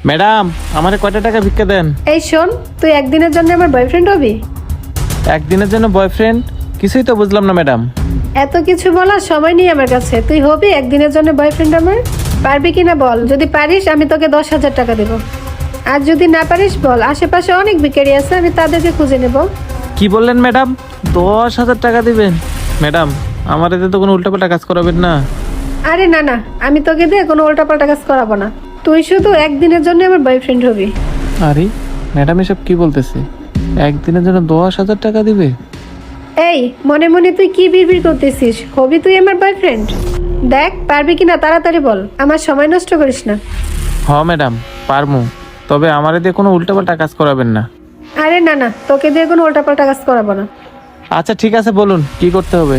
Madam, আমারে কয়টা টাকা ভিক্ষা দেন। এই শোন, তুই একদিনের জন্য আমার বয়ফ্রেন্ড হবি? একদিনের জন্য বয়ফ্রেন্ড? কিছুই তো বুঝলাম না ম্যাডাম। এত কিছু বলার সময় নেই আমার কাছে। তুই হবি একদিনের জন্য বয়ফ্রেন্ড আমার? পারবি কিনা বল। যদি পারিস আমি তোকে 10,000 টাকা দেবো। আর যদি না পারিস বল, আশেপাশে অনেক ভিখারি আছে, আমি তাদেরকে খুঁজে নেব। কি বললেন ম্যাডাম? 10,000 টাকা দিবেন? ম্যাডাম, আমার এতে তো কোনো উল্টাপাল্টা কাজ করাবেন না। আরে না না, আমি তোকে দিয়ে কোনো উল্টাপাল্টা কাজ করাবো না। তুই শুধু একদিনের জন্য আমার বয়ফ্রেন্ড হবি। আরে ম্যাডাম, এসব কি বলতেছে? একদিনের জন্য 10,000 টাকা দিবে? এই মনে মনে তুই কি বিড়বিড় করতেছিস? হবি তুই আমার বয়ফ্রেন্ড? দেখ পারবি কিনা তাড়াতাড়ি বল, আমার সময় নষ্ট করিস না। হ ম্যাডাম, পারমু। তবে আমার দিয়ে কোনো উল্টাপাল্টা কাজ করাবেন না। আরে না না, তোকে দিয়ে কোনো উল্টাপাল্টা কাজ করাবো না। আচ্ছা ঠিক আছে, বলুন কি করতে হবে।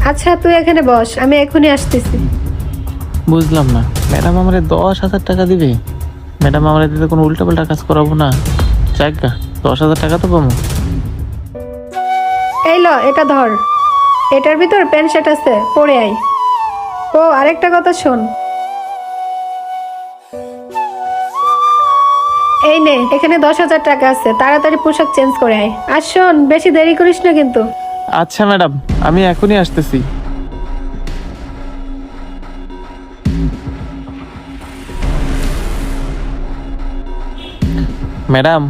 আচ্ছা তুই এখানে বস, আমি এখনই আসতেছি। বুঝলাম না, ম্যাডাম আমার 10,000 টাকা দিবে? ম্যাডাম, আমার এতে তো কোনো উল্টাপাল্টা কাজ করাবো না। যাক গা, 10,000 টাকা তো পাবো। এই ল, এটা ধর। এটার ভিতর প্যান্ট শার্ট আছে, পরে আয়। ও আরেকটা কথা শোন, এই নে, এখানে 10,000 টাকা আছে, তাড়াতাড়ি পোশাক চেঞ্জ করে আয়। আর শোন, বেশি দেরি করিস না কিন্তু। আচ্ছা ম্যাডাম, আমি এখনই আসতেছি। ম্যাডাম,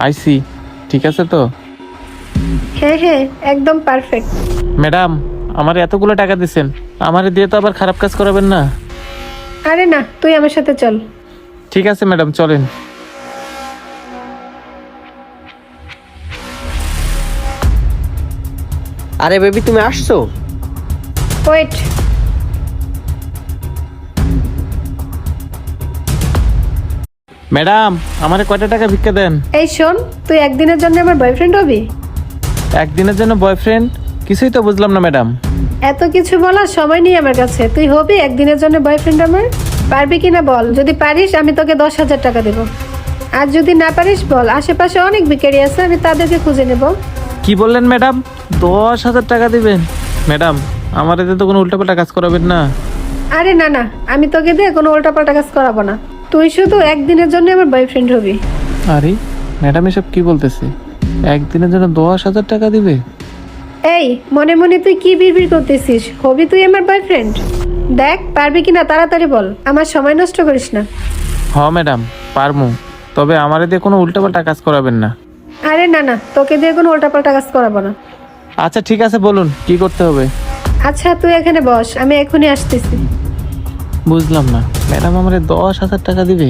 আইসি। ঠিক আছে তো? হ্যাঁ হ্যাঁ, একদম পারফেক্ট। ম্যাডাম, আমার এতগুলো টাকা দিচ্ছেন, আমারে দিয়ে তো আবার খারাপ কাজ করাবেন না। আরে না, তুই আমার সাথে চল। ঠিক আছে ম্যাডাম, চলেন। আরে বেবি, তুমি আসছো? ওয়েট। ম্যাডাম, আমারে কয়টা টাকা ভিক্ষা দেন। এই শোন, তুই একদিনের জন্য আমার বয়ফ্রেন্ড হবি? একদিনের জন্য বয়ফ্রেন্ড? কিছুই তো বুঝলাম না ম্যাডাম। এত কিছু বলার সময় নেই আমার কাছে। তুই হবি একদিনের জন্য বয়ফ্রেন্ড আমার? পারবি কিনা বল। যদি পারিস আমি তোকে 10,000 টাকা দেবো। আর যদি না পারিস বল, আশেপাশে অনেক ভিখারি আছে, আমি তাদেরকে খুঁজে নেব। কি বললেন ম্যাডাম? 10,000 টাকা দিবেন? ম্যাডাম, আমার এতে তো কোনো উল্টাপাল্টা কাজ করাবেন না। আরে না না, আমি তোকে দিয়ে কোনো উল্টাপাল্টা কাজ করাবো না। তুই শুধু একদিনের জন্য আমার বয়ফ্রেন্ড হবি। আরে ম্যাডাম, এসব কি বলতেছে? একদিনের জন্য 10,000 টাকা দিবে? এই মনে মনে তুই কি বিড়বিড় করতেছিস? হবি তুই আমার বয়ফ্রেন্ড? দেখ পারবি কিনা তাড়াতাড়ি বল, আমার সময় নষ্ট করিস না। হ ম্যাডাম, পারমু। তবে আমার দিয়ে কোনো উল্টাপাল্টা কাজ করাবেন না। আরে না না, তোকে দিয়ে কোনো উল্টাপাল্টা কাজ করাবো না। আচ্ছা ঠিক আছে, বলুন কি করতে হবে। আচ্ছা তুই এখানে বস, আমি এখনই আসতেছি। বুঝলাম না, ম্যাডাম আমার 10,000 টাকা দিবে?